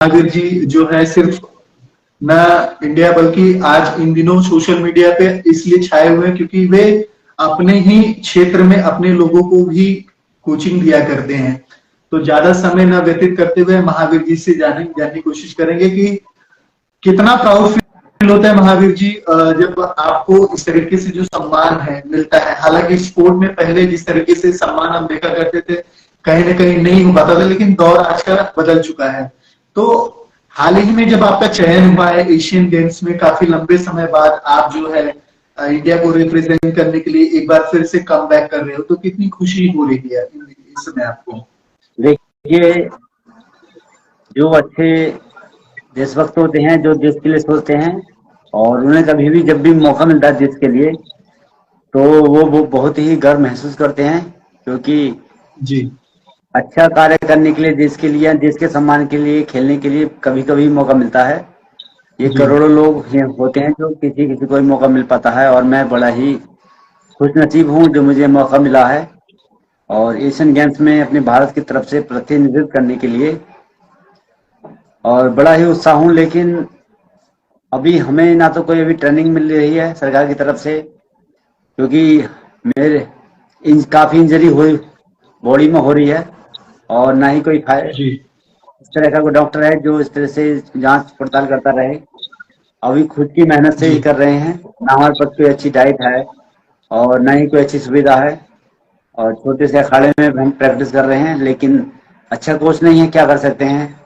महावीर जी जो है सिर्फ न इंडिया बल्कि आज इन दिनों सोशल मीडिया पे इसलिए छाए हुए हैं क्योंकि वे अपने ही क्षेत्र में अपने लोगों को भी कोचिंग दिया करते हैं। तो ज्यादा समय न व्यतीत करते हुए महावीर जी से जानने जानने की कोशिश करेंगे कि कितना प्राउड फील होता है महावीर जी जब आपको इस तरीके से जो सम्मान है मिलता है। हालांकि स्पोर्ट में पहले जिस तरीके से सम्मान हम देखा करते थे कहीं ना कहीं नहीं हो पाता था, लेकिन दौर आज का बदल चुका है। तो हाल ही में जब आपका चयन हुआ है एशियन गेम्स में, काफी लंबे समय बाद आप जो है इंडिया को रिप्रेजेंट करने के लिए एक बार फिर से कम बैक कर रहे हो, तो कितनी खुशी हो रही है इस समय आपको? देखिए, जो अच्छे देशभक्त होते हैं, जो देश के लिए सोचते हैं और उन्हें कभी भी जब भी मौका मिलता है देश के लिए, तो वो बहुत ही गर्व महसूस करते हैं, क्योंकि जी अच्छा कार्य करने के लिए, देश के लिए, देश के सम्मान के लिए, खेलने के लिए कभी कभी मौका मिलता है। ये जी करोड़ों लोग होते हैं जो किसी किसी को ही मौका मिल पाता है, और मैं बड़ा ही खुशनसीब हूँ जो मुझे मौका मिला है और एशियन गेम्स में अपने भारत की तरफ से प्रतिनिधित्व करने के लिए, और बड़ा ही उत्साह हूँ। लेकिन अभी हमें ना तो कोई अभी ट्रेनिंग मिल रही है सरकार की तरफ से, क्योंकि मेरे काफी इंजरी हुई बॉडी में हो रही है, और ना ही कोई जी इस तरह का कोई डॉक्टर है जो इस तरह से जांच पड़ताल करता रहे। अभी खुद की मेहनत से जी ही कर रहे हैं, ना हमारे पास कोई अच्छी डाइट है और ना ही कोई अच्छी सुविधा है, और छोटे से अखाड़े में हम प्रैक्टिस कर रहे हैं, लेकिन अच्छा कोच नहीं है, क्या कर सकते हैं।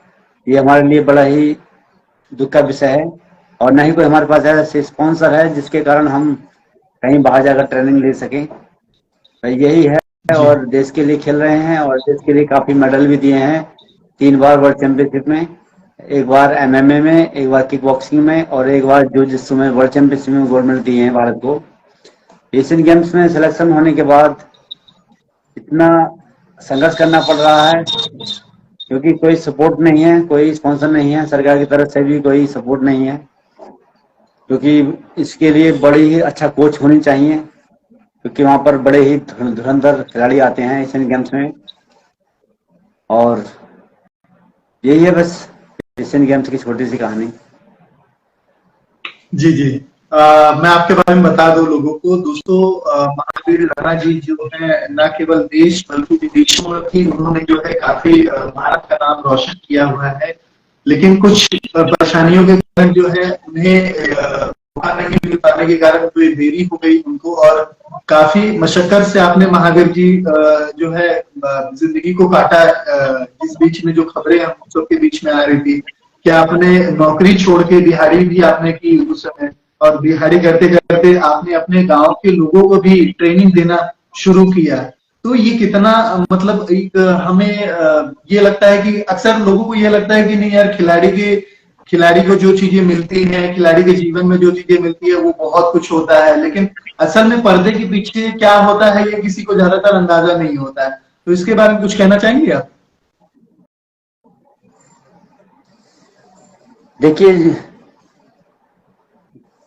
ये हमारे लिए बड़ा ही दुख का विषय है, और ना ही कोई हमारे पास ऐसे स्पॉन्सर है जिसके कारण हम कहीं बाहर जाकर ट्रेनिंग ले सकें। तो यही है, जी और देश के लिए खेल रहे हैं और देश के लिए काफी मेडल भी दिए हैं। 3 बार वर्ल्ड चैंपियनशिप में, एक बार एमएमए में, एक बार किक बॉक्सिंग में, और एक बार जिसमें में वर्ल्ड चैंपियनशिप में गोल्ड मेडल दिए हैं भारत को। एशियन गेम्स में सिलेक्शन होने के बाद इतना संघर्ष करना पड़ रहा है, क्योंकि कोई सपोर्ट नहीं है, कोई स्पॉन्सर नहीं है, सरकार की तरफ से भी कोई सपोर्ट नहीं है, क्योंकि इसके लिए बड़ी ही अच्छा कोच होनी चाहिए, क्योंकि वहाँ पर बड़े ही धुरंधर खिलाड़ी आते हैं एशियन गेम्स में। और यही है बस एशियन गेम्स की छोटी सी कहानी। जी जी मैं आपके बारे में बता दूं लोगों को। दोस्तों महावीर राणा जी जो है न केवल देश बल्कि विदेशों में भी उन्होंने जो है काफी भारत का नाम रोशन किया हुआ है, लेकिन कुछ परेशानियों के कारण जो है उन्हें मौका नहीं मिल पाने के कारण कोई देरी हो गई उनको, और काफी मशक्कत से आपने महावीर जी जो है जिंदगी को काटा। इस बीच में जो खबरें हम सबके बीच में आ रही थी कि आपने नौकरी छोड़ के दिहाड़ी भी आपने की उस समय, और दिहाड़ी करते करते आपने अपने गांव के लोगों को भी ट्रेनिंग देना शुरू किया। तो ये कितना मतलब एक हमें ये लगता है कि अक्सर लोगों को ये लगता है कि नहीं यार, खिलाड़ी को जो चीजें मिलती हैं, खिलाड़ी के जीवन में जो चीजें मिलती है वो बहुत कुछ होता है, लेकिन असल में पर्दे के पीछे क्या होता है ये किसी को ज्यादातर अंदाजा नहीं होता है। तो इसके बारे में कुछ कहना चाहेंगे आप? देखिए,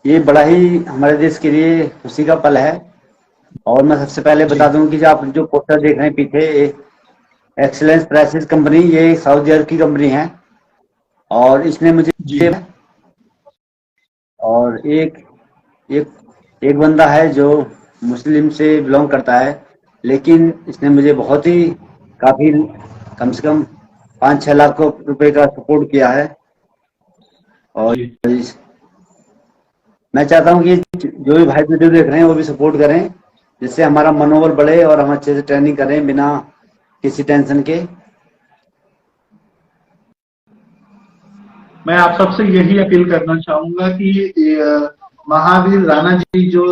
ये बड़ा ही हमारे देश के लिए खुशी का पल है, और मैं सबसे पहले बता दूं कि आप जो पोस्टर देख रहे हैं पीछे, एक्सीलेंस प्राइसेस कंपनी, ये सऊदी अरब की कंपनी है, और इसने मुझे जी और एक एक बंदा है जो मुस्लिम से बिलोंग करता है, लेकिन इसने मुझे बहुत ही काफी कम से कम 5-6 लाख रुपए का सपोर्ट किया है। और जी मैं चाहता हूँ कि जो भी भाई वीडियो देख रहे हैं वो भी सपोर्ट करें, जिससे हमारा मनोबल बढ़े और हम अच्छे से ट्रेनिंग करें बिना किसी टेंशन के। मैं आप सबसे यही अपील करना चाहूंगा कि महावीर राणा जी जो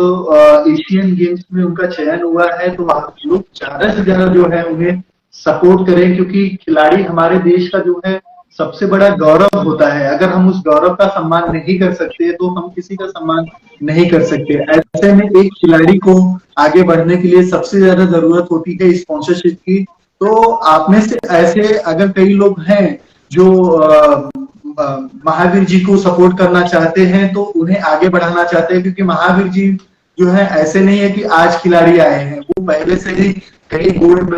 एशियन गेम्स में उनका चयन हुआ है, तो आप लोग ज्यादा से ज्यादा जो है उन्हें सपोर्ट करें, क्योंकि खिलाड़ी हमारे देश का जो है सबसे बड़ा गौरव होता है। अगर हम उस गौरव का सम्मान नहीं कर सकते तो हम किसी का सम्मान नहीं कर सकते। ऐसे में एक खिलाड़ी को आगे बढ़ने के लिए सबसे ज्यादा जरूरत होती है स्पॉन्सरशिप की। तो आप में से ऐसे अगर कई लोग हैं जो महावीर जी को सपोर्ट करना चाहते हैं, तो उन्हें आगे बढ़ाना चाहते हैं, क्योंकि महावीर जी जो है ऐसे नहीं है कि आज खिलाड़ी आए हैं, वो पहले से ही कई गोल्ड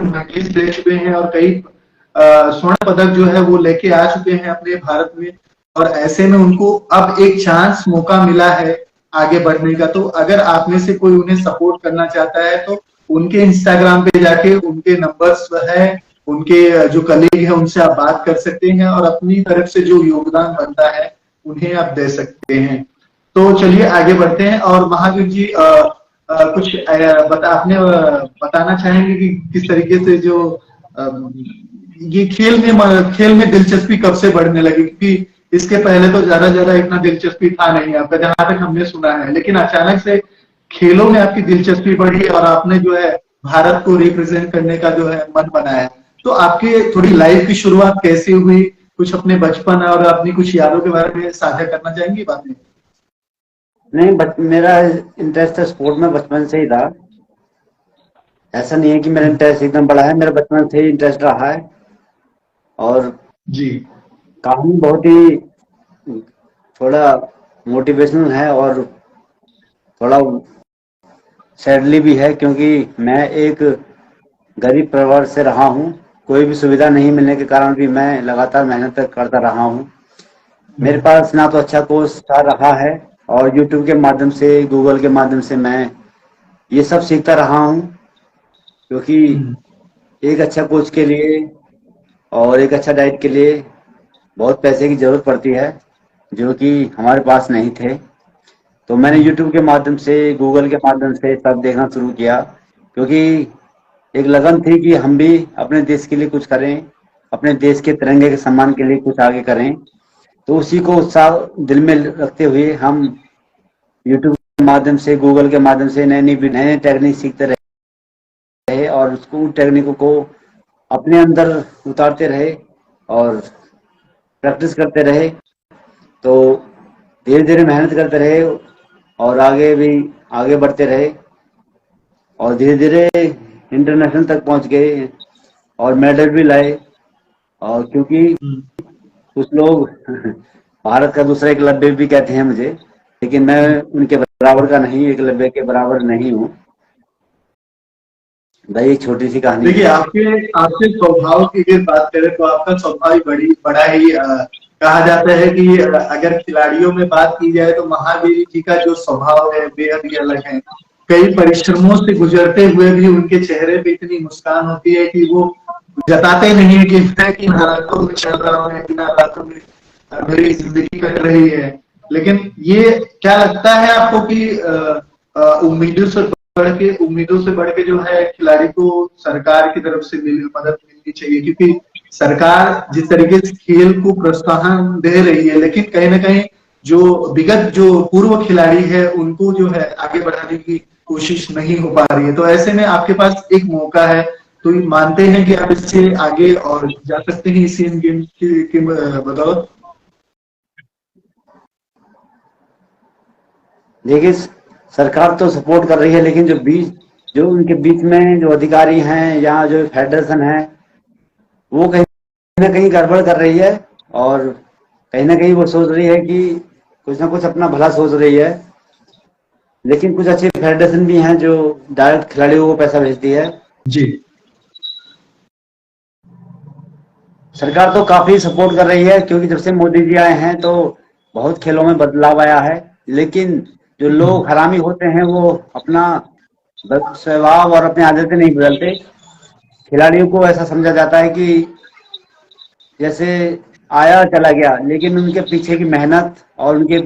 मेडल्स ले चुके हैं और कई स्वर्ण पदक जो है वो लेके आ चुके हैं अपने भारत में। और ऐसे में उनको अब एक चांस मौका मिला है आगे बढ़ने का। तो अगर आप में से कोई उन्हें सपोर्ट करना चाहता है तो उनके इंस्टाग्राम पे जाके उनके नंबर्स है, उनके जो कलीग है उनसे आप बात कर सकते हैं और अपनी तरफ से जो योगदान बनता है उन्हें आप दे सकते हैं। तो चलिए आगे बढ़ते हैं। और महावीर जी कुछ बताना चाहेंगे कि किस तरीके से जो अ, ये खेल में दिलचस्पी कब से बढ़ने लगी? क्योंकि इसके पहले तो ज्यादा इतना दिलचस्पी था नहीं आपका, जहां तक हमने सुना है। लेकिन अचानक से खेलों में आपकी दिलचस्पी बढ़ी और आपने जो है भारत को रिप्रेजेंट करने का जो है मन बनाया। तो आपके थोड़ी लाइफ की शुरुआत कैसे हुई? कुछ अपने बचपन और अपनी कुछ यादों के बारे में साझा करना चाहेंगी बातें? नहीं, मेरा इंटरेस्ट स्पोर्ट में बचपन से ही था। ऐसा नहीं है कि मेरा इंटरेस्ट एकदम बड़ा है, मेरा बचपन से ही इंटरेस्ट रहा है। और जी। कहानी बहुत ही थोड़ा मोटिवेशनल है और थोड़ा सैडली भी है, क्योंकि मैं एक गरीब परिवार से रहा हूँ। कोई भी सुविधा नहीं मिलने के कारण भी मैं लगातार मेहनत करता रहा हूँ। मेरे पास ना तो अच्छा कोच था रहा है, और यूट्यूब के माध्यम से, गूगल के माध्यम से मैं ये सब सीखता रहा हूँ। क्योंकि एक अच्छा कोच के लिए और एक अच्छा डाइट के लिए बहुत पैसे की जरूरत पड़ती है, जो कि हमारे पास नहीं थे। तो मैंने यूट्यूब के माध्यम से, गूगल के माध्यम से सब देखना शुरू किया, क्योंकि एक लगन थी कि हम भी अपने देश के लिए कुछ करें, अपने देश के तिरंगे के सम्मान के लिए कुछ आगे करें। तो उसी को उत्साह दिल में रखते हुए हम यूट्यूब के माध्यम से, गूगल के माध्यम से नई नई टेक्निक सीखते रहे और उसको टेक्निकों को अपने अंदर उतारते रहे और प्रैक्टिस करते रहे। तो धीरे धीरे मेहनत करते रहे और आगे बढ़ते रहे और धीरे धीरे इंटरनेशनल तक पहुंच गए और मेडल भी लाए। और क्योंकि कुछ लोग भारत का दूसरा एकलव्य भी कहते हैं मुझे, लेकिन मैं उनके बराबर का नहीं, एकलव्य के बराबर नहीं हूँ। भाई एक छोटी सी कहानी देखिए, है। आपके आपके स्वभाव की अगर बात करें तो आपका स्वभाव बड़ा ही कहा जाता है कि अगर खिलाड़ियों में बात की जाए तो महावीर जी का जो स्वभाव है बेहद ही अलग है। कई परिश्रमों से गुजरते हुए भी उनके चेहरे पे इतनी मुस्कान होती है कि वो जताते नहीं है कि मैं किन हालातों में चल रहा हूँ या किन हालातों में मेरी जिंदगी कट रही है। लेकिन ये क्या लगता है आपको कि उम्मीदों से बढ़ के जो है खिलाड़ी को सरकार की तरफ से मदद मिलनी चाहिए? क्योंकि सरकार जिस तरीके से खेल को प्रोत्साहन दे रही है, लेकिन कहीं ना कहीं जो विगत जो पूर्व खिलाड़ी है उनको जो है आगे बढ़ाने की कोशिश नहीं हो पा रही है। तो ऐसे में आपके पास एक मौका है, तो ये मानते हैं कि आप इससे आगे और जा सकते हैं एशियन गेम की बदौलत? देखिए, सरकार तो सपोर्ट कर रही है, लेकिन जो उनके बीच में जो अधिकारी हैं या जो फेडरेशन है, वो कहीं ना कहीं गड़बड़ कर रही है। और कहीं ना कहीं वो सोच रही है कि कुछ ना कुछ अपना भला सोच रही है। लेकिन कुछ अच्छी फेडरेशन भी हैं जो डायरेक्ट खिलाड़ियों को पैसा भेजती है। जी। सरकार तो काफी सपोर्ट कर रही है, क्योंकि जब से मोदी जी आए हैं तो बहुत खेलों में बदलाव आया है। लेकिन जो लोग हरामी होते हैं वो अपना स्वभाव और अपनी आदतें नहीं बदलते। खिलाड़ियों को ऐसा समझा जाता है कि जैसे आया चला गया, लेकिन उनके पीछे की मेहनत और उनके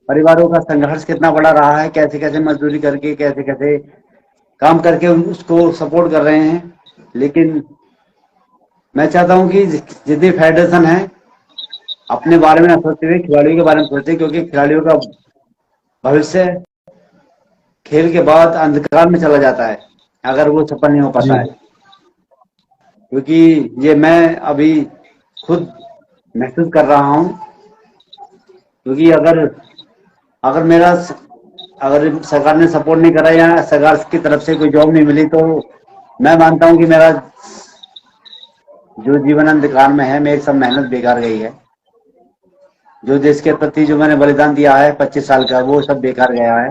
परिवारों का संघर्ष कितना बड़ा रहा है, कैसे कैसे मजदूरी करके, कैसे कैसे काम करके उसको सपोर्ट कर रहे हैं। लेकिन मैं चाहता हूं कि जितनी फेडरेशन है अपने बारे में ना सोचते हुए खिलाड़ियों के बारे में सोचे, क्योंकि खिलाड़ियों का भविष्य खेल के बाद अंधकार में चला जाता है अगर वो सफल नहीं हो जी। पाता है। क्योंकि ये मैं अभी खुद महसूस कर रहा हूँ। क्योंकि अगर अगर मेरा अगर सरकार ने सपोर्ट नहीं करा या सरकार की तरफ से कोई जॉब नहीं मिली, तो मैं मानता हूँ कि मेरा जो जीवन अंधकार में है, मेरी सब मेहनत बेकार गई है। जो देश के प्रति जो मैंने बलिदान दिया है 25 साल का, वो सब बेकार गया है।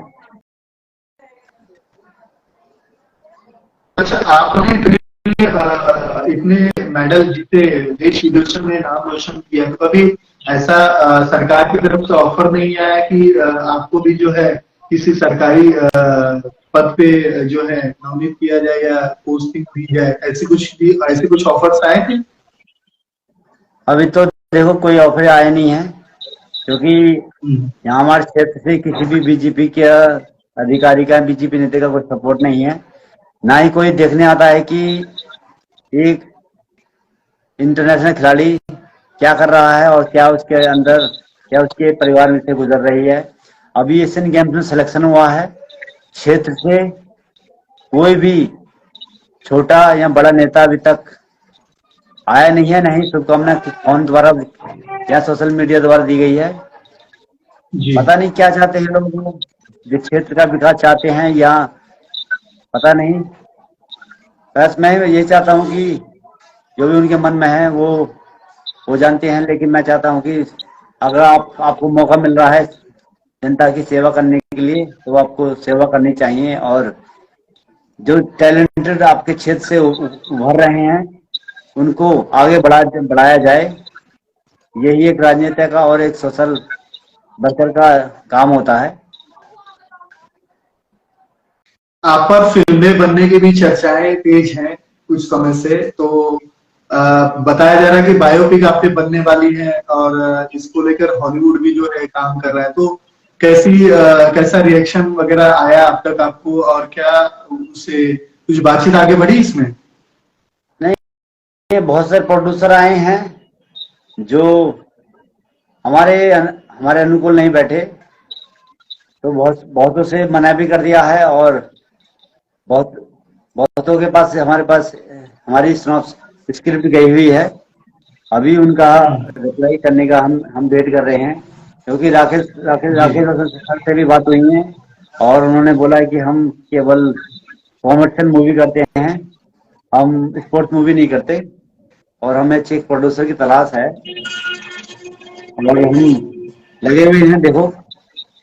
अच्छा, आपने इतने मेडल जीते, देश विदेशों में नाम रोशन किया, तो कभी ऐसा सरकार की तरफ से ऑफर नहीं आया कि आपको भी जो है किसी सरकारी पद पे जो है नामित किया जाए या पोस्टिंग दी जाए, ऐसे कुछ ऑफर्स आए थे? अभी तो देखो कोई ऑफर आया नहीं है, क्योंकि हम्म। यहाँ हमारे क्षेत्र से किसी भी बीजेपी के अधिकारी का, बीजेपी नेता का कोई सपोर्ट नहीं है। ना ही कोई देखने आता है कि एक इंटरनेशनल खिलाड़ी क्या कर रहा है और क्या उसके अंदर, क्या उसके परिवार में से गुजर रही है। अभी एशियन गेम्स में सिलेक्शन हुआ है, क्षेत्र से कोई भी छोटा या बड़ा नेता अभी तक आया नहीं है, नहीं शुभकामना फोन द्वारा या सोशल मीडिया द्वारा दी गई है। जी। पता नहीं क्या चाहते हैं लोग, जिस क्षेत्र का विकास चाहते हैं या पता नहीं। बस मैं ये चाहता हूँ कि जो भी उनके मन में है वो जानते हैं, लेकिन मैं चाहता हूँ कि अगर आपको मौका मिल रहा है जनता की सेवा करने के लिए, तो आपको सेवा करनी चाहिए। और जो टैलेंटेड आपके क्षेत्र से उभर रहे हैं उनको आगे बढ़ाया जाए। यही एक राजनेता का और एक सोशल वर्कर का काम होता है। आप पर फिल्में बनने की भी चर्चाएं तेज हैं कुछ समय से, तो बताया जा रहा है कि बायोपिक आप पे बनने वाली है और इसको लेकर हॉलीवुड भी जो है काम कर रहा है, तो कैसा रिएक्शन वगैरह आया अब तक आपको, और क्या उससे कुछ बातचीत आगे बढ़ी इसमें? नहीं, बहुत सारे प्रोड्यूसर आए हैं जो हमारे अनुकूल नहीं बैठे, तो बहुतों से मना भी कर दिया है। और बहुतों के पास हमारे पास हमारी स्क्रिप्ट गई हुई है। अभी उनका रिप्लाई करने का हम वेट कर रहे हैं, क्योंकि राकेश रोशन सर से भी बात हुई है और उन्होंने बोला है कि हम केवल कॉमर्शियल मूवी करते हैं, हम स्पोर्ट्स मूवी नहीं करते, और हमें अच्छे प्रोड्यूसर की तलाश है। और हम लगे हुए हैं, देखो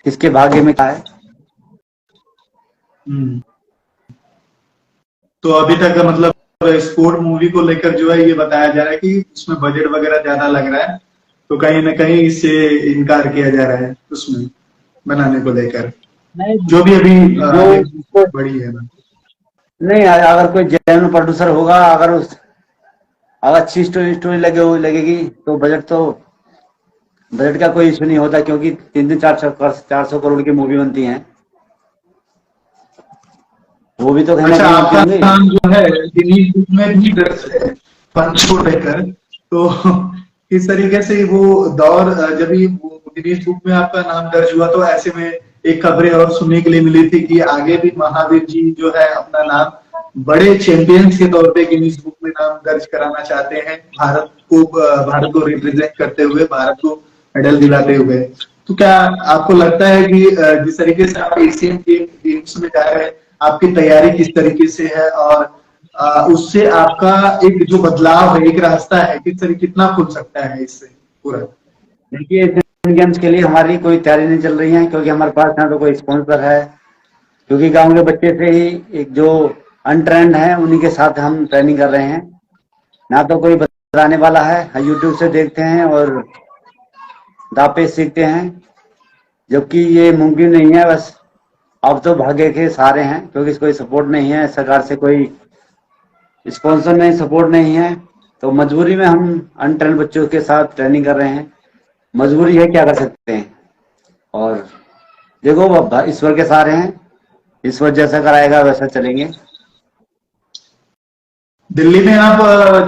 किसके भाग्य में क्या है। तो अभी तक मतलब स्पोर्ट मूवी को लेकर जो है ये बताया जा रहा है कि उसमें बजट वगैरह ज्यादा लग रहा है, तो कहीं ना कहीं इससे इनकार किया जा रहा है उसमें बनाने को लेकर, जो भी अभी जो बड़ी है ना। नहीं, अगर कोई जेन्युइन प्रोड्यूसर होगा, अगर अच्छी स्टोरी लगेगी, तो बजट का कोई इशू नहीं होता, क्योंकि 300-400 करोड़ की मूवी बनती हैं, वो भी तो कहीं ना अच्छा, कहीं बनती आपका होंगी। नाम जो है गिनीज बुक में भी दर्ज है पंच को लेकर, तो किस तरीके से वो दौर जब ही गिनीज बुक में आपका नाम दर्ज हुआ, तो ऐसे में एक खबरें और सुनने के लिए मिली थी कि आगे भी महावीर जी जो है अपना नाम बड़े चैंपियंस के तौर पे गिनीज बुक में नाम दर्ज कराना चाहते हैं, भारत को रिप्रेजेंट करते हुए, भारत को मेडल दिलाते हुए। तो क्या आपको लगता है कि जिस तरीके से आप एशियन गेम्स में जा रहे हैं, आपकी तैयारी किस तरीके से है, और उससे आपका एक जो बदलाव है, एक रास्ता है, कितना खुल सकता है इससे पूरा? देखिए, एशियन गेम्स के लिए हमारी कोई तैयारी नहीं चल रही है, क्योंकि हमारे पास ना तो कोई स्पॉन्सर है, क्योंकि गांव के बच्चे से ही एक जो अनट्रेंड है उन्हीं के साथ हम ट्रेनिंग कर रहे हैं। ना तो कोई बताने वाला है, यूट्यूब से देखते हैं और दापे सीखते हैं, जबकि ये मुमकिन नहीं है। बस अब तो भाग्य के सहारे हैं, क्योंकि कोई सपोर्ट नहीं है, सरकार से कोई स्पॉन्सर नहीं, सपोर्ट नहीं है, तो मजबूरी में हम अनट्रेंड बच्चों के साथ ट्रेनिंग कर रहे हैं। मजबूरी है, क्या कर सकते हैं। और देखो, ईश्वर के सहारे हैं, ईश्वर जैसा कराएगा वैसा चलेंगे। दिल्ली में आप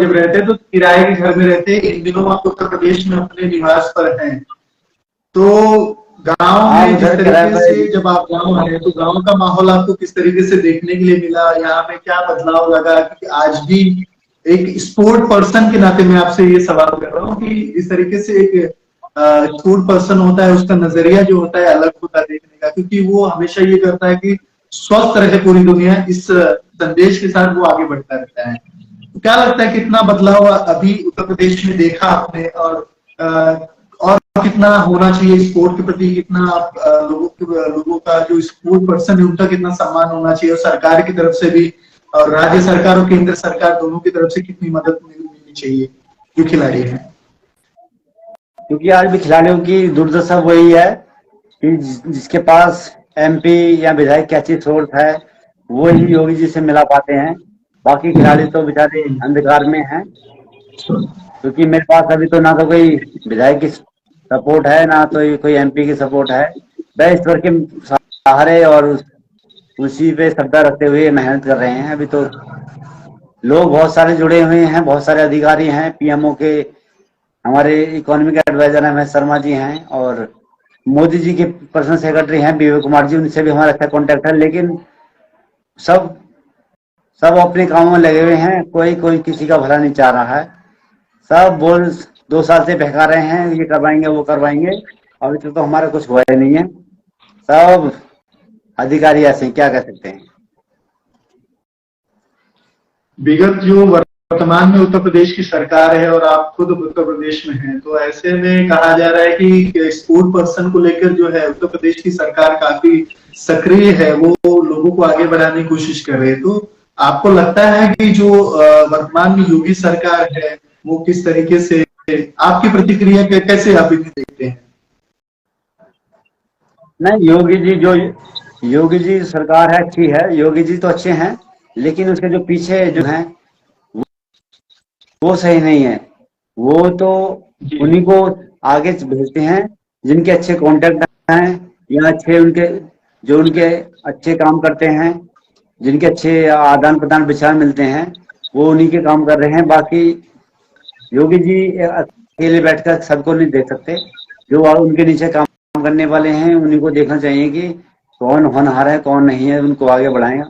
जब रहते तो किराए के घर में रहते, इन दिनों आप उत्तर प्रदेश में अपने निवास पर हैं, तो गांव में जिस तरीके से जब आप गांव आए, तो गांव का माहौल आपको किस तरीके से देखने के लिए मिला? यहाँ पे क्या बदलाव लगा कि आज भी एक स्पोर्ट पर्सन के नाते मैं आपसे ये सवाल कर रहा हूँ कि इस तरीके से एक स्पोर्ट पर्सन होता है, उसका नजरिया जो होता है अलग होता है देखने का, क्योंकि वो हमेशा ये करता है कि स्वस्थ रहे पूरी दुनिया, इस संदेश के साथ वो आगे बढ़ता रहता है। तो क्या लगता है कितना बदलाव अभी उत्तर प्रदेश में देखा आपने, और कितना होना चाहिए स्पोर्ट के प्रति, कितना लोगों का जो स्पोर्ट पर्सन है उनका कितना सम्मान होना चाहिए, और सरकार की तरफ से भी, और राज्य सरकार और केंद्र सरकार दोनों की तरफ से कितनी मदद मिलनी चाहिए जो खिलाड़ी हैं? क्योंकि आज भी खिलाड़ियों की दुर्दशा वही है कि जिसके पास एमपी या विधायक की अच्छी सोर्स है वो ही योगी जी से मिला पाते हैं। बाकी खिलाड़ी तो बेचारे अंधकार में हैं। क्योंकि मेरे पास अभी तो ना तो कोई विधायक की सपोर्ट है ना तो कोई एमपी की सपोर्ट है। वह ईश्वर के सहारे और उसी पे श्रद्धा रखते हुए मेहनत कर रहे हैं। अभी तो लोग बहुत सारे जुड़े हुए हैं, बहुत सारे अधिकारी हैं पीएमओ के। हमारे इकोनॉमिक एडवाइजर महेश शर्मा जी हैं और मोदी जी के पर्सनल सेक्रेटरी हैं विवेक कुमार जी, उनसे भी हमारा अच्छा कॉन्टेक्ट है। लेकिन सब सब अपने कामों में लगे हुए हैं, कोई कोई किसी का भला नहीं चाह रहा है। सब बोल 2 साल से बहका रहे हैं ये करवाएंगे वो करवाएंगे, अभी तक तो हमारा कुछ हुआ ही नहीं है। सब अधिकारी ऐसे हैं, क्या कह सकते हैं। विगत जो वर्तमान में उत्तर प्रदेश की सरकार है और आप खुद उत्तर प्रदेश में हैं, तो ऐसे में कहा जा रहा है कि स्पोर्ट पर्सन को लेकर जो है उत्तर प्रदेश की सरकार काफी सक्रिय है, वो लोगों को आगे बढ़ाने की कोशिश कर रही है। तो आपको लगता है कि जो वर्तमान में योगी सरकार है वो किस तरीके से, आपकी प्रतिक्रिया कैसे आप इन्हें देखते हैं? नहीं, योगी जी सरकार है, अच्छी है, योगी जी तो अच्छे हैं। लेकिन उसके जो पीछे जो हैं वो सही नहीं है। वो तो उन्हीं को आगे भेजते हैं जिनके अच्छे कॉन्टेक्ट हैं या अच्छे उनके जो उनके अच्छे काम करते हैं, जिनके अच्छे आदान प्रदान विचार मिलते हैं, वो उन्हीं के काम कर रहे हैं। बाकी योगी जी अकेले बैठकर सबको नहीं देख सकते। जो उनके नीचे काम करने वाले हैं उन्हीं को देखना चाहिए कि कौन होनहार है कौन नहीं है, उनको आगे बढ़ाएं।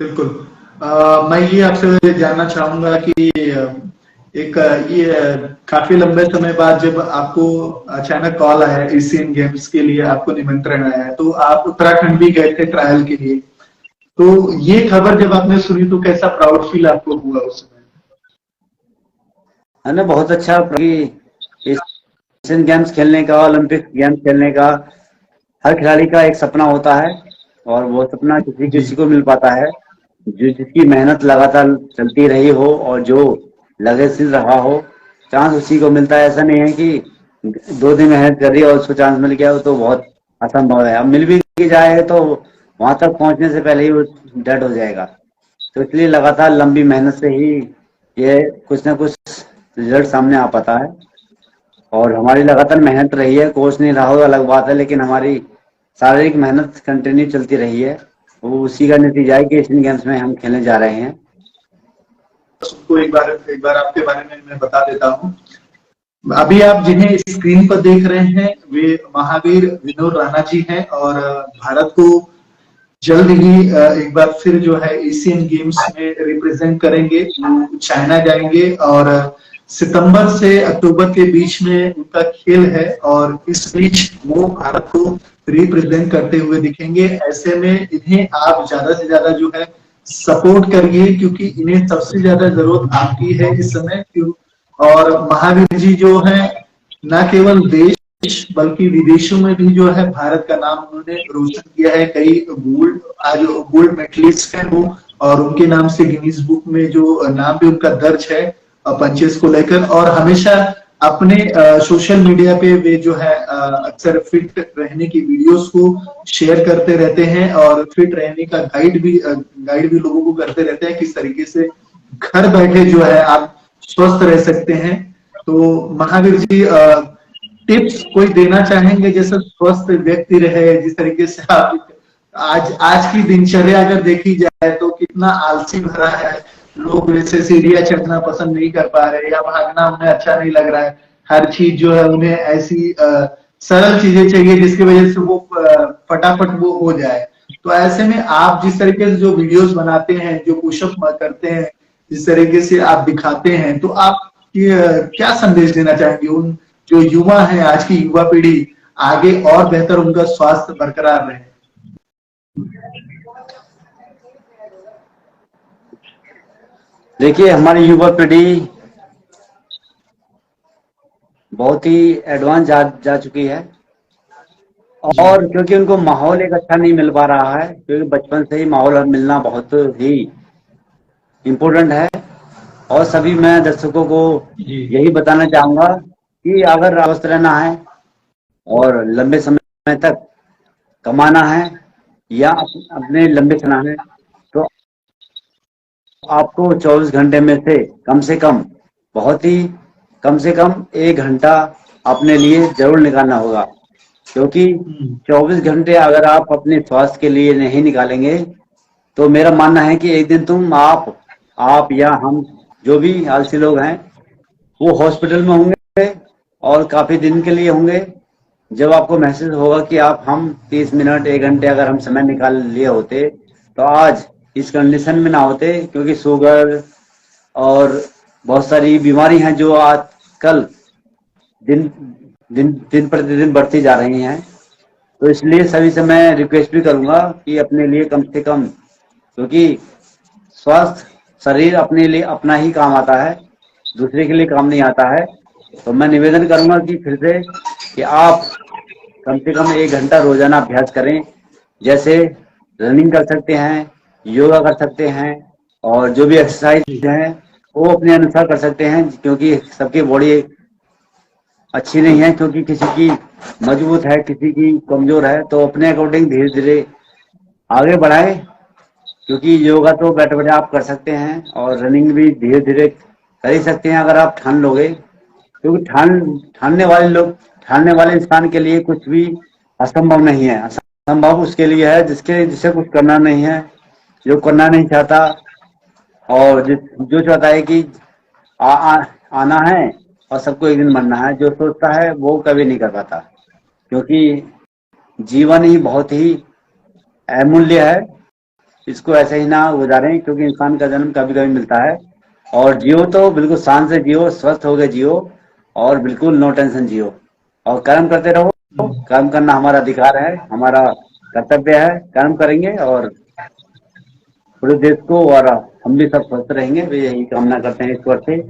बिल्कुल। मैं ये आपसे जानना चाहूंगा कि एक ये काफी लंबे समय बाद जब आपको अचानक कॉल आया एशियन गेम्स के लिए, आपको निमंत्रण आया, तो आप उत्तराखंड भी गए थे ट्रायल के लिए। तो ये खबर जब आपने सुनी तो कैसा प्राउड फील आपको हुआ उस समय? है ना, बहुत अच्छा। एशियन गेम्स खेलने का, ओलंपिक गेम्स खेलने का हर खिलाड़ी का एक सपना होता है और वो सपना किसी जी। किसी को मिल पाता है जो जिसकी मेहनत लगातार चलती रही हो और जो लगनशील रहा हो। चांस उसी को मिलता है। ऐसा नहीं है कि 2 दिन मेहनत कर रही है और उसको चांस मिल गया, वो तो बहुत असंभव है। अब मिल भी जाए तो वहां तक पहुंचने से पहले ही वो डेड हो जाएगा। तो इसलिए लगातार लंबी मेहनत से ही ये कुछ ना कुछ रिजल्ट सामने आ पाता है। और हमारी लगातार मेहनत रही है, कोच नहीं रहा हो अलग बात है, लेकिन हमारी शारीरिक मेहनत कंटिन्यू चलती रही है। वो उसी का नतीजा है कि एशियन गेम्स में हम खेलने जा रहे हैं। उसको एक बार आपके बारे में मैं बता देता हूँ। अभी आप जिन्हें स्क्रीन पर देख रहे हैं वे महावीर विनोद राणा जी हैं और भारत को जल्द ही एक बार फिर जो है एशियन गेम्स में रिप्रेजेंट करेंगे। वो चाइना जाएंगे और सितंबर से अक्टूबर के बीच में उनका खेल है और इस बीच वो भारत को रिप्रेजेंट करते हुए दिखेंगे। ऐसे में इन्हें आप ज्यादा से ज्यादा जो है सपोर्ट करिए, क्योंकि इन्हें सबसे ज्यादा जरूरत आपकी है इस समय। और महावीर जी जो है न केवल देश बल्कि विदेशों में भी जो है भारत का नाम उन्होंने रोशन किया है। कई गोल्ड मेडलिस्ट हैं वो, और उनके नाम से गिनीज बुक में जो नाम भी उनका दर्ज है पंचेस को लेकर। और हमेशा अपने सोशल मीडिया पे वे जो है अक्सर फिट रहने की वीडियोस को शेयर करते रहते हैं और फिट रहने का गाइड भी लोगों को करते रहते हैं किस तरीके से घर बैठे जो है आप स्वस्थ रह सकते हैं। तो महावीर जी टिप्स कोई देना चाहेंगे जैसे स्वस्थ व्यक्ति रहे, जिस तरीके से आप आज की दिनचर्या अगर देखी जाए तो कितना आलसी भरा है। लोग वैसे सीढ़ियां चढ़ना पसंद नहीं कर पा रहे या भागना उन्हें अच्छा नहीं लग रहा है। हर चीज जो है उन्हें ऐसी सरल चीजें चाहिए जिसकी वजह से वो फटाफट वो हो जाए। तो ऐसे में आप जिस तरीके से जो वीडियोस बनाते हैं, जो पुशअप करते हैं, जिस तरीके से आप दिखाते हैं, तो आप क्या संदेश देना चाहेंगे उन जो युवा है, आज की युवा पीढ़ी आगे और बेहतर उनका स्वास्थ्य बरकरार रहे? देखिए, हमारी युवा पीढ़ी बहुत ही एडवांस जा चुकी है। और क्योंकि उनको माहौल एक अच्छा नहीं मिल पा रहा है, क्योंकि बचपन से ही माहौल मिलना बहुत ही इम्पोर्टेंट है। और सभी मैं दर्शकों को जी यही बताना चाहूंगा कि अगर स्वस्थ रहना है और लंबे समय तक कमाना है या अपने लंबे चलना है, तो आपको 24 घंटे में से कम बहुत ही कम से कम 1 घंटा अपने लिए जरूर निकालना होगा। क्योंकि हम्म, 24 घंटे अगर आप अपने स्वास्थ्य के लिए नहीं निकालेंगे, तो मेरा मानना है कि एक दिन आप या हम जो भी आलसी लोग हैं वो हॉस्पिटल में होंगे और काफी दिन के लिए होंगे। जब आपको महसूस होगा कि आप हम 30 मिनट 1 घंटे अगर हम समय निकाल लिए होते तो आज इस कंडीशन में ना होते, क्योंकि शुगर और बहुत सारी बीमारी हैं जो आजकल दिन दिन प्रतिदिन बढ़ती जा रही हैं। तो इसलिए सभी से मैं रिक्वेस्ट भी करूंगा कि अपने लिए कम से कम, क्योंकि स्वस्थ शरीर अपने लिए अपना ही काम आता है, दूसरे के लिए काम नहीं आता है। तो मैं निवेदन करूंगा कि फिर से कि आप कम से कम 1 घंटा रोजाना अभ्यास करें। जैसे रनिंग कर सकते हैं, योगा कर सकते हैं, और जो भी एक्सरसाइज जी है वो अपने अनुसार कर सकते हैं, क्योंकि सबकी बॉडी अच्छी नहीं है, क्योंकि किसी की मजबूत है किसी की कमजोर है। तो अपने अकॉर्डिंग धीरे धीरे आगे बढ़ाएं, क्योंकि योगा तो बैठे बैठे आप कर सकते हैं और रनिंग भी धीरे धीरे कर ही सकते हैं अगर आप ठान लोगे। क्योंकि ठानने वाले इंसान के लिए कुछ भी असंभव नहीं है। असंभव उसके लिए है जिसे कुछ करना नहीं है, जो करना नहीं चाहता, और जो चाहता है कि आ, आ, आना है और सबको एक दिन मरना है, जो सोचता है वो कभी नहीं कर पाता। क्योंकि जीवन ही बहुत ही अमूल्य है, इसको ऐसे ही ना गुजारें, क्योंकि इंसान का जन्म कभी कभी मिलता है। और जियो तो बिल्कुल शान से जियो, स्वस्थ होकर जियो, और बिल्कुल नो टेंशन जियो, और कर्म करते रहो। हम्म। कर्म करना हमारा अधिकार है, हमारा कर्तव्य है। कर्म करेंगे और पूरे देश को और हम भी सब स्वस्थ रहेंगे, वे यही कामना करते हैं ईश्वर से।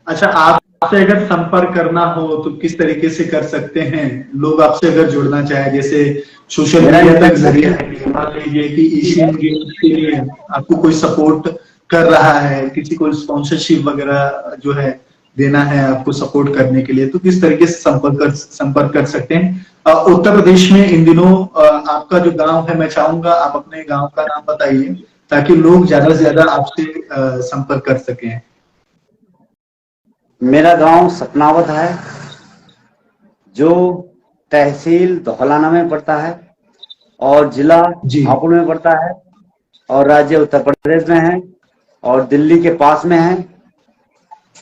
अच्छा, आपसे अगर संपर्क करना हो तो किस तरीके से कर सकते हैं? लोग आपसे अगर जुड़ना चाहे, जैसे सोशल मेरा मीडिया तक इंस्टाग्राम जरिए है कि मान लीजिए कि एशियन गेम्स के लिए आपको कोई सपोर्ट कर रहा है, किसी को स्पॉन्सरशिप वगैरह जो है देना है आपको सपोर्ट करने के लिए, तो किस तरीके से संपर्क कर सकते हैं? उत्तर प्रदेश में इन दिनों आपका जो गांव है, मैं चाहूंगा आप अपने गांव का नाम बताइए ताकि लोग ज्यादा से ज्यादा आपसे संपर्क कर सकें। मेरा गांव सतनावत है, जो तहसील धौलाना में पड़ता है और जिला जी हापुड़ में पड़ता है, और राज्य उत्तर प्रदेश में है, और दिल्ली के पास में है।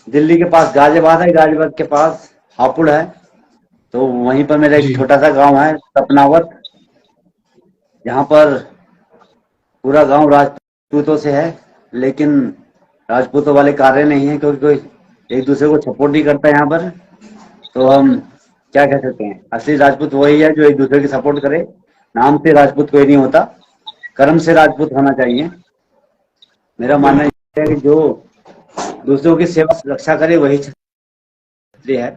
दिल्ली के पास गाजियाबाद है, गाजियाबाद के पास हापुड़ है। तो वहीं पर मेरा एक जी छोटा सा गांव है सपनावत, जहाँ पर पूरा गांव राजपूतों से है। लेकिन राजपूतों वाले कार्य नहीं है, क्योंकि कोई एक दूसरे को सपोर्ट नहीं करता यहाँ पर। तो हम क्या कह सकते हैं, असली राजपूत वही है जो एक दूसरे की सपोर्ट करे। नाम से राजपूत कोई नहीं होता, कर्म से राजपूत होना चाहिए। मेरा मानना यह है कि जो दूसरों की सेवा रक्षा करे वही क्षत्रिय है।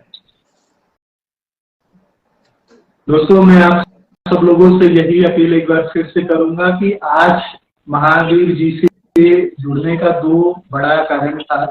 दोस्तों, मैं आप सब लोगों से यही अपील एक बार फिर से करूंगा कि आज महावीर जी से जुड़ने का दो बड़ा कारण था,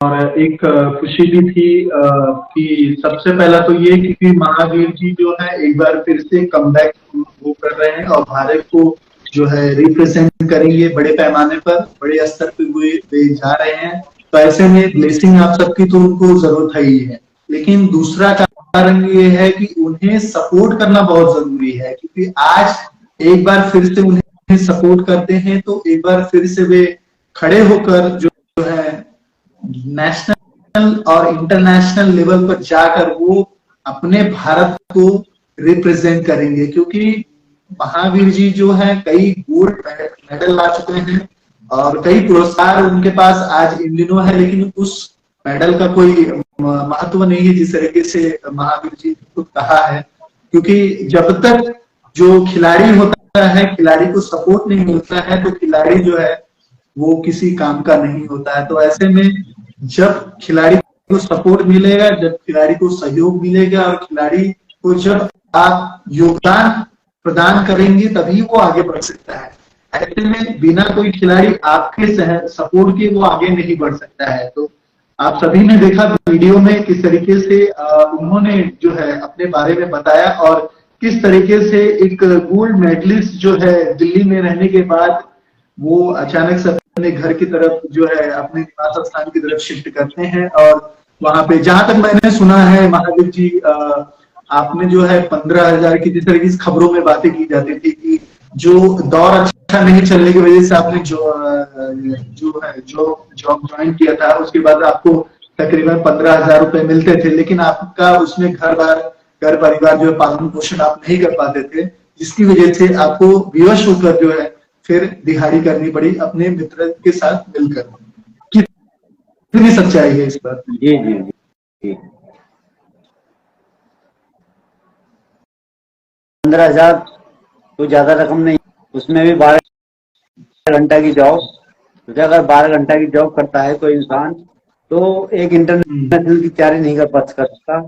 और एक खुशी भी थी कि सबसे पहला तो ये कि महावीर जी जो है एक बार फिर से कमबैक वो कर रहे हैं और भारत को जो है रिप्रेजेंट करेंगे बड़े पैमाने पर, बड़े स्तर पे वे जा रहे हैं। तो ऐसे में ब्लेसिंग आप सबकी तो उनको जरूरत है ही है, लेकिन दूसरा कारण ये है कि उन्हें सपोर्ट करना बहुत जरूरी है, क्योंकि आज एक बार फिर से उन्हें सपोर्ट करते हैं तो एक बार फिर से वे खड़े होकर जो है नेशनल और इंटरनेशनल लेवल पर जाकर वो अपने भारत को रिप्रेजेंट करेंगे। क्योंकि महावीर जी जो है कई गोल्ड मेडल ला चुके हैं और कई पुरस्कार उनके पास आज इन दिनों है, लेकिन उस मेडल का कोई महत्व नहीं है जिस तरीके से महावीर जी खुद कहा है। क्योंकि जब तक जो खिलाड़ी होता है, खिलाड़ी को सपोर्ट नहीं मिलता है तो खिलाड़ी जो है वो किसी काम का नहीं होता है। तो ऐसे में जब खिलाड़ी को सपोर्ट मिलेगा, जब खिलाड़ी को सहयोग मिलेगा और खिलाड़ी को जब आप योगदान प्रदान करेंगे, तभी वो आगे बढ़ सकता है। ऐसे में बिना कोई खिलाड़ी आपके सपोर्ट के वो आगे नहीं बढ़ सकता है। तो आप सभी ने देखा वीडियो में किस तरीके से उन्होंने जो है अपने बारे में बताया, और किस तरीके से एक गोल्ड मेडलिस्ट जो है दिल्ली में रहने के बाद वो अचानक से अपने घर की तरफ जो है अपने निवास स्थान की तरफ शिफ्ट करते हैं। और वहां पे जहां तक मैंने सुना है महावीर जी, आपने जो है 15,000 की जिस तरीके से खबरों में बातें की जाती थी कि जो दौर अच्छा नहीं चलने की वजह से आपने जो है जॉब ज्वाइन किया था, उसके बाद आपको तकरीबन 15,000 रुपए मिलते थे, लेकिन आपका उसमें घर परिवार जो है पालन पोषण आप नहीं कर पाते थे, जिसकी वजह से आपको विवश होकर जो है फिर दिहाड़ी करनी पड़ी अपने मित्र के साथ मिलकर। कितनी सच्चाई है इस पर? जी जी जी। 15,000 कोई ज्यादा रकम नहीं, उसमें भी 12 घंटा की जॉब। तो अगर 12 घंटा की जॉब करता है कोई इंसान, तो एक इंटरनेशनल की तैयारी नहीं कर सकता।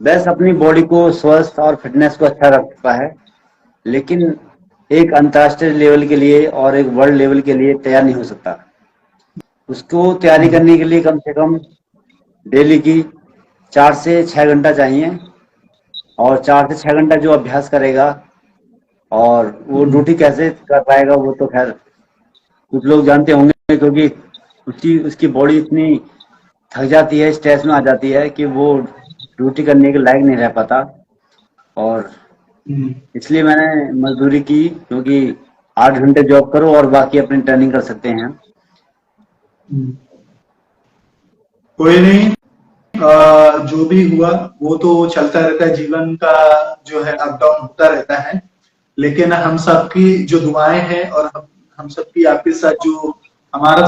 बस अपनी बॉडी को स्वस्थ और फिटनेस को अच्छा रख सकता है, लेकिन एक अंतर्राष्ट्रीय लेवल के लिए और एक वर्ल्ड लेवल के लिए तैयार नहीं हो सकता। उसको तैयारी करने के लिए कम से कम डेली की 4 से 6 घंटा चाहिए, और 4 से 6 घंटा जो अभ्यास करेगा, और वो ड्यूटी कैसे कर पाएगा वो तो खैर कुछ लोग जानते होंगे, क्योंकि उसकी बॉडी इतनी थक जाती है, स्ट्रेस में आ जाती है कि वो ड्यूटी करने के लायक नहीं रह पाता। और इसलिए मैंने मजदूरी की, क्योंकि 8 घंटे जॉब करो और बाकी अपनी ट्रेनिंग कर सकते हैं। कोई नहीं, जो भी हुआ वो तो चलता रहता है, जीवन का जो है अप डाउन होता रहता है, लेकिन हम सबकी जो दुआएं हैं और हम सबकी आपके साथ जो हमारा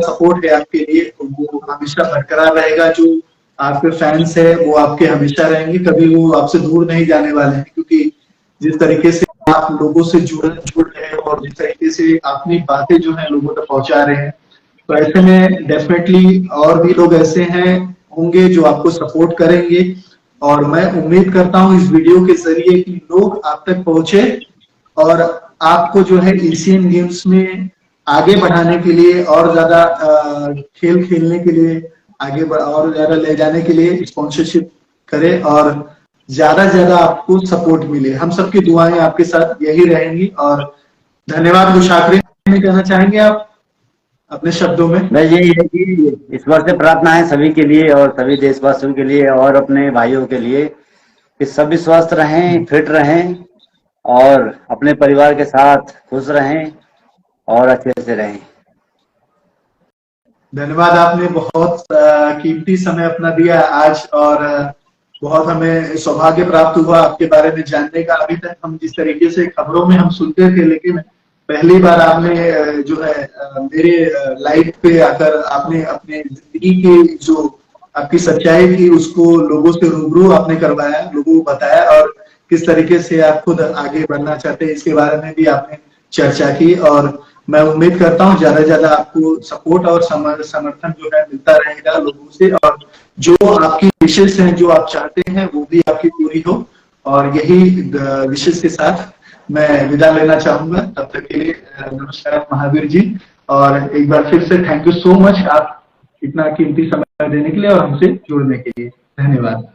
सपोर्ट है आपके लिए, वो हमेशा बरकरार रहेगा। जो आपके फैंस है वो आपके हमेशा रहेंगे, कभी वो आपसे दूर नहीं जाने वाले हैं, क्योंकि जिस तरीके से आप लोगों से जुड़ रहे हैं और जिस तरीके से अपनी बातें जो है लोगों तक पहुंचा रहे हैं, तो ऐसे में डेफिनेटली और भी लोग ऐसे हैं होंगे जो आपको सपोर्ट करेंगे। और मैं उम्मीद करता हूं इस वीडियो के जरिए कि लोग आप तक पहुंचे और आपको जो है एशियन गेम्स में आगे बढ़ाने के लिए और ज्यादा खेल खेलने के लिए आगे और ज्यादा ले जाने के लिए स्पॉन्सरशिप करे और ज्यादा से ज्यादा आपको सपोर्ट मिले। हम सबकी दुआएं आपके साथ यही रहेंगी। और धन्यवाद। कुछ आखिरी में कहना चाहेंगे आप अपने शब्दों में? बस यही है कि ईश्वर से प्रार्थना है सभी के लिए और सभी देशवासियों के लिए और अपने भाइयों के लिए कि सभी स्वस्थ रहें, फिट रहें और अपने परिवार के साथ खुश रहें और अच्छे से रहें। धन्यवाद, आपने बहुत कीमती समय अपना दिया आज, और बहुत हमें सौभाग्य प्राप्त हुआ आपके बारे में जानने का। अभी तक हम जिस तरीके से खबरों में हम सुनते थे, लेकिन पहली बार आपने जो है मेरे लाइफ पे आकर आपने अपने जिंदगी की जो आपकी सच्चाई थी उसको लोगों से रूबरू आपने करवाया, लोगों को बताया, और किस तरीके से आप खुद आगे बढ़ना चाहते हैं इसके बारे में भी आपने चर्चा की। और मैं उम्मीद करता हूँ ज्यादा से ज्यादा आपको सपोर्ट और समर्थन जो है मिलता रहेगा लोगों से, और जो आपकी विशेष हैं, जो आप चाहते हैं वो भी आपकी पूरी हो। और यही विशेष के साथ मैं विदा लेना चाहूंगा। तब तक के लिए नमस्कार महावीर जी, और एक बार फिर से थैंक यू सो मच आप इतना कीमती समय देने के लिए और हमसे जुड़ने के लिए। धन्यवाद।